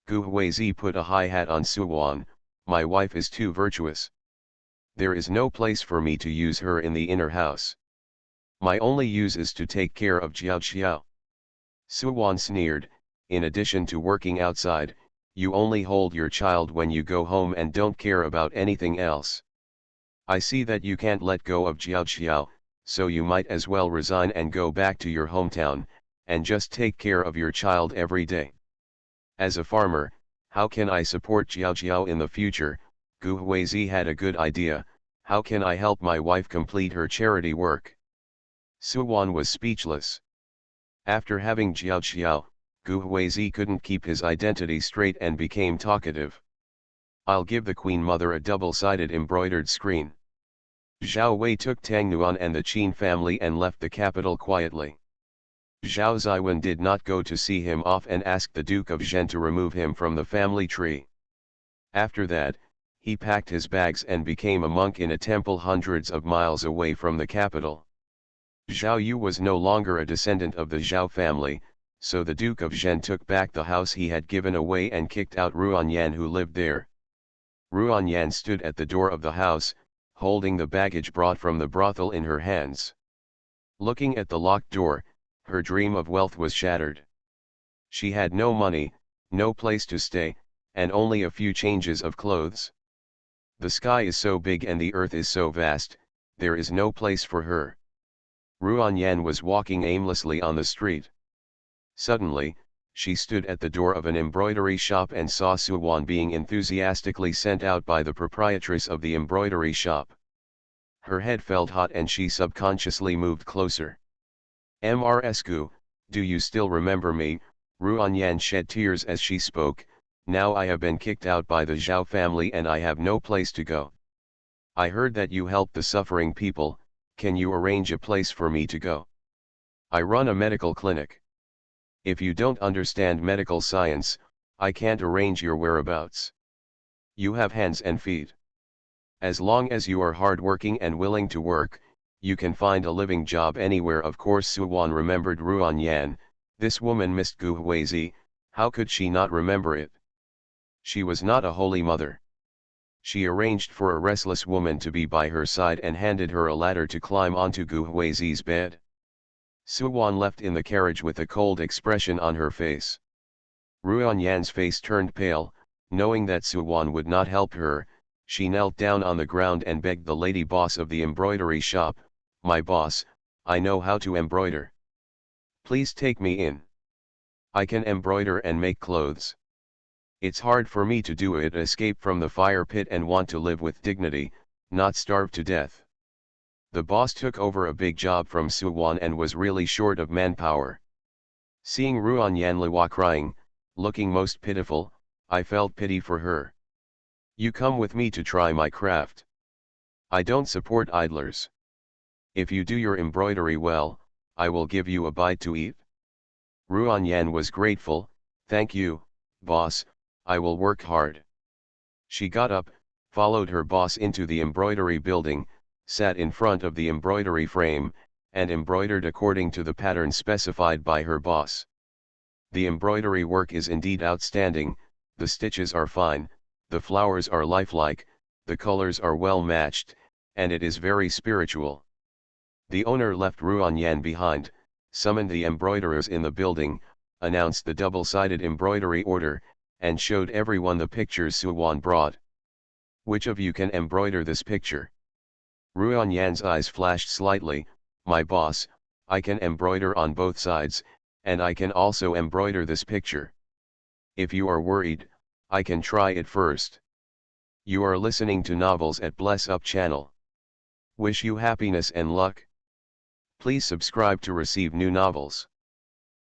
Gu Huizi put a high hat on Suwon, my wife is too virtuous. There is no place for me to use her in the inner house. My only use is to take care of Jiao Xiao. Suwon sneered, in addition to working outside, you only hold your child when you go home and don't care about anything else. I see that you can't let go of Jiao Xiao, so you might as well resign and go back to your hometown, and just take care of your child every day. As a farmer, how can I support Jiao Xiao in the future? Gu Huizi had a good idea, how can I help my wife complete her charity work? Suwon was speechless. After having Jiao Xiao, Gu Huizi couldn't keep his identity straight and became talkative. I'll give the Queen Mother a double-sided embroidered screen. Zhao Wei took Tang Nuan and the Qin family and left the capital quietly. Zhao Ziwen did not go to see him off and asked the Duke of Zhen to remove him from the family tree. After that, he packed his bags and became a monk in a temple hundreds of miles away from the capital. Zhao Yu was no longer a descendant of the Zhao family, so the Duke of Zhen took back the house he had given away and kicked out Ruanyan who lived there. Ruanyan stood at the door of the house, holding the baggage brought from the brothel in her hands. Looking at the locked door, her dream of wealth was shattered. She had no money, no place to stay, and only a few changes of clothes. The sky is so big and the earth is so vast, there is no place for her. Ruanyan was walking aimlessly on the street. Suddenly, she stood at the door of an embroidery shop and saw Suwon being enthusiastically sent out by the proprietress of the embroidery shop. Her head felt hot and she subconsciously moved closer. Mrs. Gu, do you still remember me? Ruanyan shed tears as she spoke, now I have been kicked out by the Zhao family and I have no place to go. I heard that you help the suffering people, can you arrange a place for me to go? I run a medical clinic. If you don't understand medical science, I can't arrange your whereabouts. You have hands and feet. As long as you are hardworking and willing to work, you can find a living job anywhere. Of course, Suwon remembered Ruan Yan. This woman missed Gu Huizi. How could she not remember it? She was not a holy mother. She arranged for a restless woman to be by her side and handed her a ladder to climb onto Gu Huizi's bed. Suwon left in the carriage with a cold expression on her face. Ruan Yan's face turned pale, knowing that Suwon would not help her. She knelt down on the ground and begged the lady boss of the embroidery shop, "My boss, I know how to embroider. Please take me in. I can embroider and make clothes. It's hard for me to do it, escape from the fire pit and want to live with dignity, not starve to death." The boss took over a big job from Suwon and was really short of manpower. Seeing Ruan Yanliwa crying, looking most pitiful, I felt pity for her. "You come with me to try my craft. I don't support idlers. If you do your embroidery well, I will give you a bite to eat." Ruan Yan was grateful. "Thank you, boss, I will work hard." She got up, followed her boss into the embroidery building, sat in front of the embroidery frame, and embroidered according to the pattern specified by her boss. The embroidery work is indeed outstanding, the stitches are fine, the flowers are lifelike, the colors are well matched, and it is very spiritual. The owner left Ruan Yan behind, summoned the embroiderers in the building, announced the double-sided embroidery order, and showed everyone the pictures Suwon brought. "Which of you can embroider this picture?" Ruan Yan's eyes flashed slightly. "My boss, I can embroider on both sides, and I can also embroider this picture. If you are worried, I can try it first." You are listening to Novels at Bless Up channel. Wish you happiness and luck. Please subscribe to receive new novels.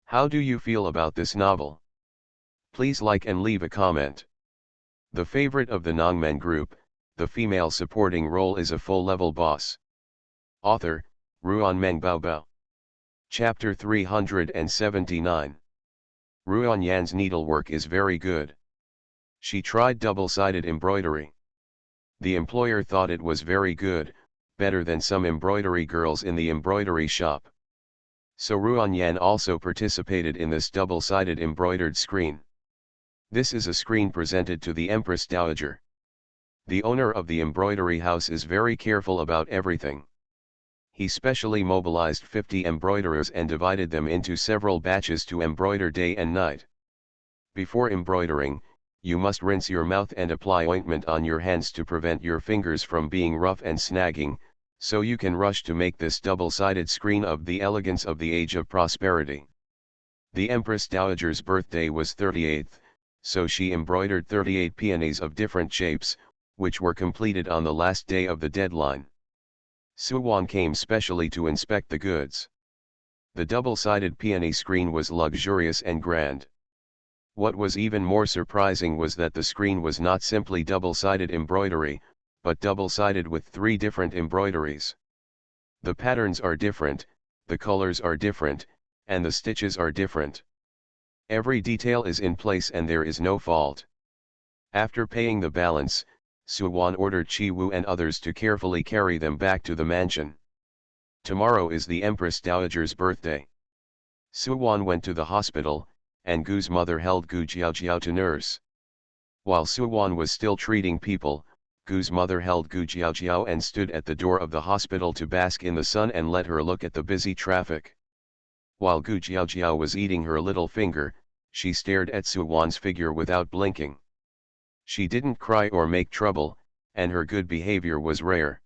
How do you feel about this novel? Please like and leave a comment. The favorite of the Nongmen group, the female supporting role is a full-level boss. Author, Ruan Meng Baobao. Chapter 379. Ruan Yan's needlework is very good. She tried double-sided embroidery. The employer thought it was very good, better than some embroidery girls in the embroidery shop. So Ruan Yan also participated in this double-sided embroidered screen. This is a screen presented to the Empress Dowager. The owner of the embroidery house is very careful about everything. He specially mobilized 50 embroiderers and divided them into several batches to embroider day and night. Before embroidering, you must rinse your mouth and apply ointment on your hands to prevent your fingers from being rough and snagging, so you can rush to make this double-sided screen of the elegance of the age of prosperity. The Empress Dowager's birthday was 38th, so she embroidered 38 peonies of different shapes, which were completed on the last day of the deadline. Suwon came specially to inspect the goods. The double-sided peony screen was luxurious and grand. What was even more surprising was that the screen was not simply double-sided embroidery, but double-sided with 3 different embroideries. The patterns are different, the colors are different, and the stitches are different. Every detail is in place and there is no fault. After paying the balance, Suwon ordered Chi Wu and others to carefully carry them back to the mansion. Tomorrow is the Empress Dowager's birthday. Suwon went to the hospital, and Gu's mother held Gu Jiaojiao to nurse. While Suwon was still treating people, Gu's mother held Gu Jiaojiao and stood at the door of the hospital to bask in the sun and let her look at the busy traffic. While Gu Jiaojiao was eating her little finger, she stared at Suwon's figure without blinking. She didn't cry or make trouble, and her good behavior was rare.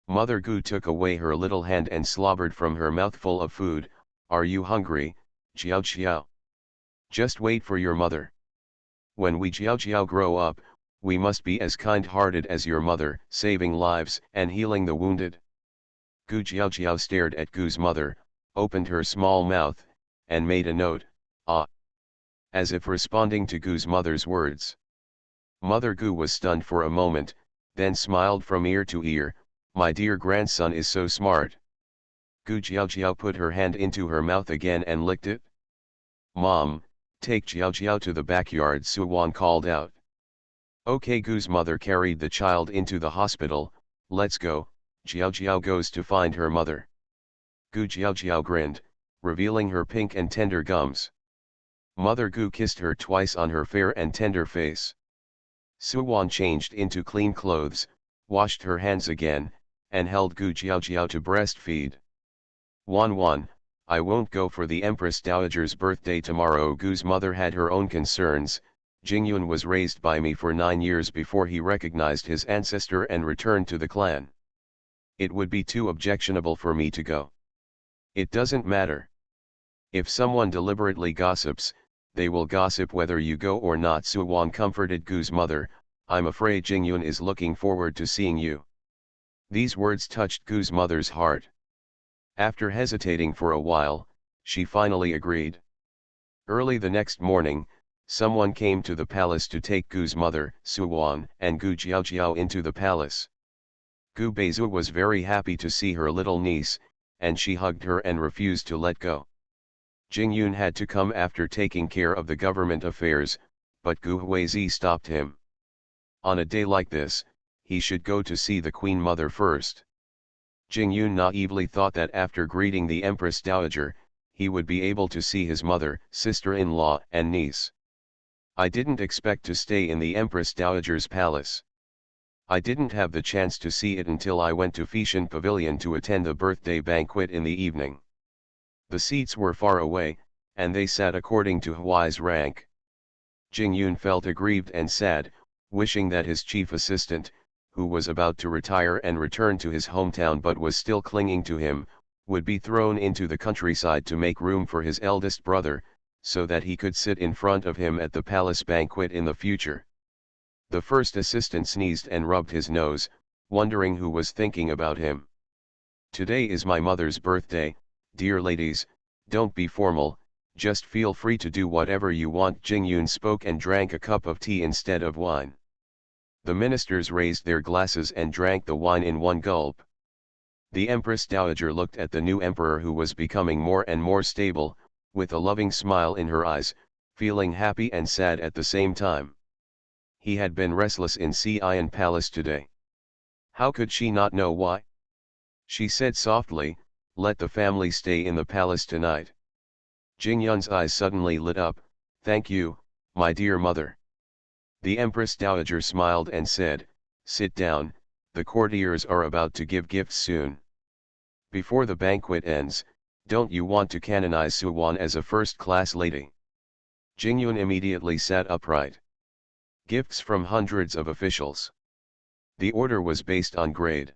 Mother Gu took away her little hand and slobbered from her mouth full of food. "Are you hungry, Jiaojiao? Just wait for your mother. When we Jiaojiao grow up, we must be as kind-hearted as your mother, saving lives and healing the wounded." Gu Jiaojiao stared at Gu's mother, opened her small mouth, and made a note, "Ah," as if responding to Gu's mother's words. Mother Gu was stunned for a moment, then smiled from ear to ear. My dear grandson is so smart. Gu Jiaojiao put her hand into her mouth again and licked it. Mom, take Jiaojiao to the backyard, Su Wan called out. Okay, Gu's mother carried the child into the hospital. Let's go. Jiaojiao goes to find her mother. Gu Jiaojiao grinned, revealing her pink and tender gums. Mother Gu kissed her twice on her fair and tender face. Su Wan changed into clean clothes, washed her hands again, and held Gu Jiaojiao to breastfeed. Wan, I won't go for the Empress Dowager's birthday tomorrow. Gu's mother had her own concerns. Jingyun was raised by me for 9 years before he recognized his ancestor and returned to the clan. It would be too objectionable for me to go. It doesn't matter. If someone deliberately gossips, they will gossip whether you go or not. Su Wan comforted Gu's mother. I'm afraid Jingyun is looking forward to seeing you. These words touched Gu's mother's heart. After hesitating for a while, she finally agreed. Early the next morning, someone came to the palace to take Gu's mother, Su Wan, and Gu Jiaojiao into the palace. Gu Beizu was very happy to see her little niece, and she hugged her and refused to let go. Jingyun had to come after taking care of the government affairs, but Gu Huizi stopped him. On a day like this, he should go to see the Queen Mother first. Jingyun naively thought that after greeting the Empress Dowager, he would be able to see his mother, sister-in-law, and niece. I didn't expect to stay in the Empress Dowager's palace. I didn't have the chance to see it until I went to Feishan Pavilion to attend the birthday banquet in the evening. The seats were far away, and they sat according to Huai's rank. Jingyun felt aggrieved and sad, wishing that his chief assistant, who was about to retire and return to his hometown but was still clinging to him, would be thrown into the countryside to make room for his eldest brother, so that he could sit in front of him at the palace banquet in the future. The first assistant sneezed and rubbed his nose, wondering who was thinking about him. Today is my mother's birthday, dear ladies, don't be formal, just feel free to do whatever you want. Jingyun spoke and drank a cup of tea instead of wine. The ministers raised their glasses and drank the wine in one gulp. The Empress Dowager looked at the new emperor, who was becoming more and more stable, with a loving smile in her eyes, feeling happy and sad at the same time. He had been restless in Xi'an Palace today. How could she not know why? She said softly, "Let the family stay in the palace tonight." Jingyun's eyes suddenly lit up. "Thank you, my dear mother." The Empress Dowager smiled and said, "Sit down, the courtiers are about to give gifts soon. Before the banquet ends, don't you want to canonize Su Wan as a first-class lady?" Jingyun immediately sat upright. Gifts from hundreds of officials. The order was based on grade.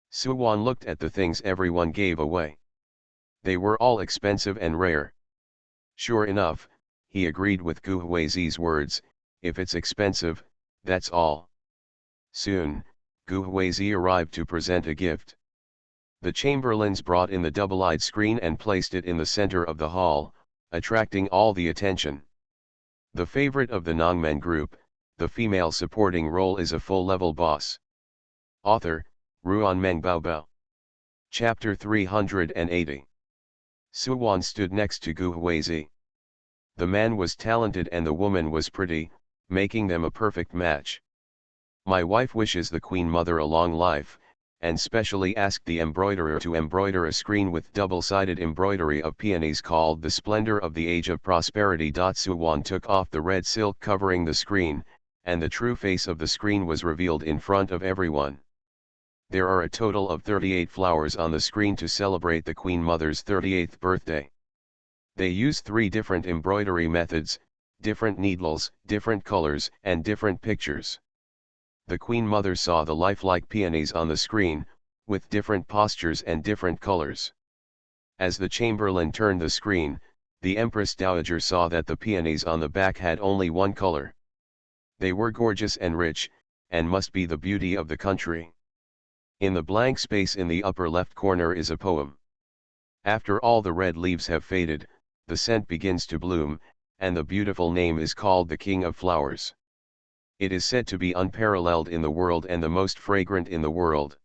Su Wan looked at the things everyone gave away. They were all expensive and rare. Sure enough, he agreed with Gu Huizi's words, if it's expensive, that's all. Soon, Gu Huizi arrived to present a gift. The chamberlains brought in the double-eyed screen and placed it in the center of the hall, attracting all the attention. The favorite of the Nongmen group, the female supporting role is a full-level boss. Author, Ruan Meng Baobao. Chapter 380. Su Wan stood next to Gu Huizi. The man was talented and the woman was pretty, making them a perfect match. My wife wishes the Queen Mother a long life, and specially asked the embroiderer to embroider a screen with double-sided embroidery of peonies called the Splendor of the Age of Prosperity. Su Wan took off the red silk covering the screen, and the true face of the screen was revealed in front of everyone. There are a total of 38 flowers on the screen to celebrate the Queen Mother's 38th birthday. They use 3 different embroidery methods, different needles, different colors, and different pictures. The Queen Mother saw the lifelike peonies on the screen, with different postures and different colors. As the chamberlain turned the screen, the Empress Dowager saw that the peonies on the back had only one color. They were gorgeous and rich, and must be the beauty of the country. In the blank space in the upper left corner is a poem. After all the red leaves have faded, the scent begins to bloom, and the beautiful name is called the King of Flowers. It is said to be unparalleled in the world and the most fragrant in the world.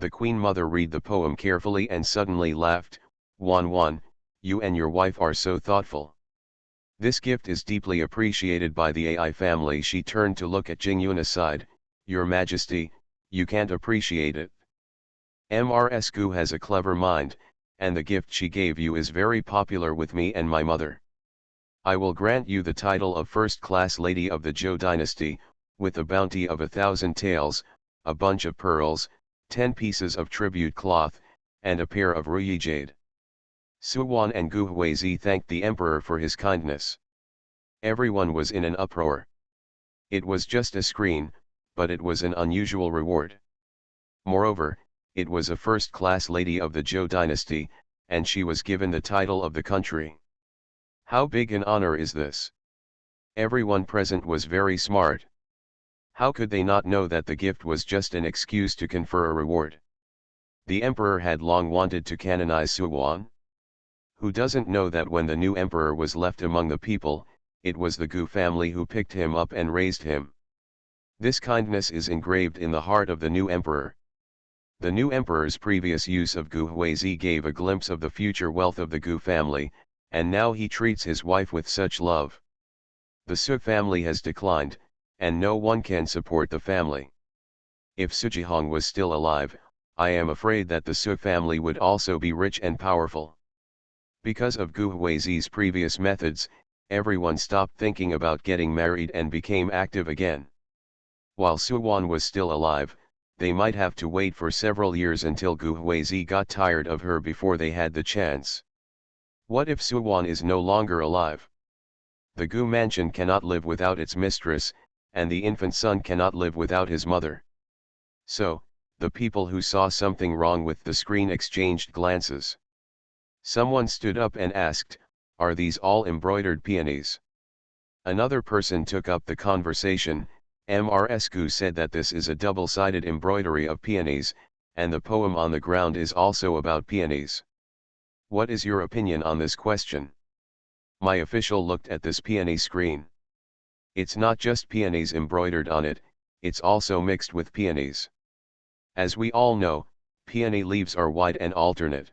The Queen Mother read the poem carefully and suddenly laughed. "Wan, you and your wife are so thoughtful. This gift is deeply appreciated by the AI family." She turned to look at Jingyun aside. "Your Majesty, you can't appreciate it. Mrsku has a clever mind, and the gift she gave you is very popular with me and my mother. I will grant you the title of first-class lady of the Zhou dynasty, with a bounty of 1,000 taels, a bunch of pearls, 10 pieces of tribute cloth, and a pair of ruyi jade." Suwan and Gu Huizi thanked the emperor for his kindness. Everyone was in an uproar. It was just a screen, but it was an unusual reward. Moreover, it was a first-class lady of the Zhou dynasty, and she was given the title of the country. How big an honor is this? Everyone present was very smart. How could they not know that the gift was just an excuse to confer a reward? The emperor had long wanted to canonize Suwan. Who doesn't know that when the new emperor was left among the people, it was the Gu family who picked him up and raised him? This kindness is engraved in the heart of the new emperor. The new emperor's previous use of Gu Huizi gave a glimpse of the future wealth of the Gu family, and now he treats his wife with such love. The Su family has declined, and no one can support the family. If Sujihong was still alive, I am afraid that the Su family would also be rich and powerful. Because of Gu Huizi's previous methods, everyone stopped thinking about getting married and became active again. While Suwan was still alive, they might have to wait for several years until Gu Huizi got tired of her before they had the chance. What if Suwan is no longer alive? The Gu mansion cannot live without its mistress, and the infant son cannot live without his mother. So, the people who saw something wrong with the screen exchanged glances. Someone stood up and asked, "Are these all embroidered peonies?" Another person took up the conversation. Mrsku said that this is a double-sided embroidery of peonies, and the poem on the ground is also about peonies. What is your opinion on this question? My official looked at this peony screen. It's not just peonies embroidered on it, it's also mixed with peonies. As we all know, peony leaves are wide and alternate.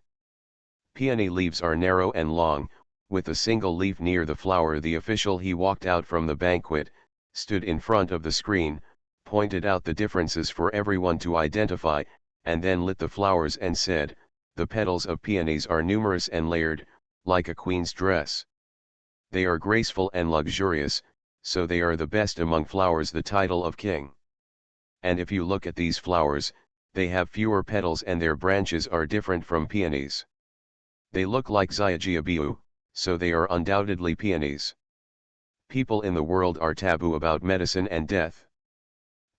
Peony leaves are narrow and long, with a single leaf near the flower. The official he walked out from the banquet, stood in front of the screen, pointed out the differences for everyone to identify, and then lit the flowers and said, "The petals of peonies are numerous and layered, like a queen's dress. They are graceful and luxurious, so they are the best among flowers, the title of king. And if you look at these flowers, they have fewer petals and their branches are different from peonies. They look like xiajiabiu, so they are undoubtedly peonies. People in the world are taboo about medicine and death.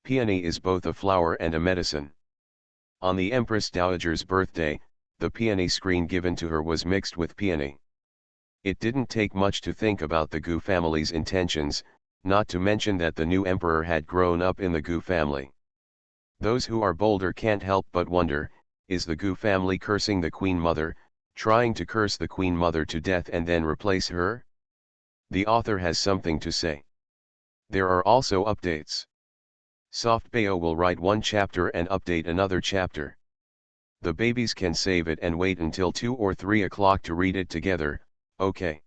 Peony is both a flower and a medicine. On the Empress Dowager's birthday, the peony screen given to her was mixed with peony. It didn't take much to think about the Gu family's intentions, not to mention that the new emperor had grown up in the Gu family. Those who are bolder can't help but wonder, is the Gu family cursing the Queen Mother, trying to curse the Queen Mother to death and then replace her? The author has something to say. There are also updates. SoftBayo will write one chapter and update another chapter. The babies can save it and wait until 2 or 3 o'clock to read it together. Okay.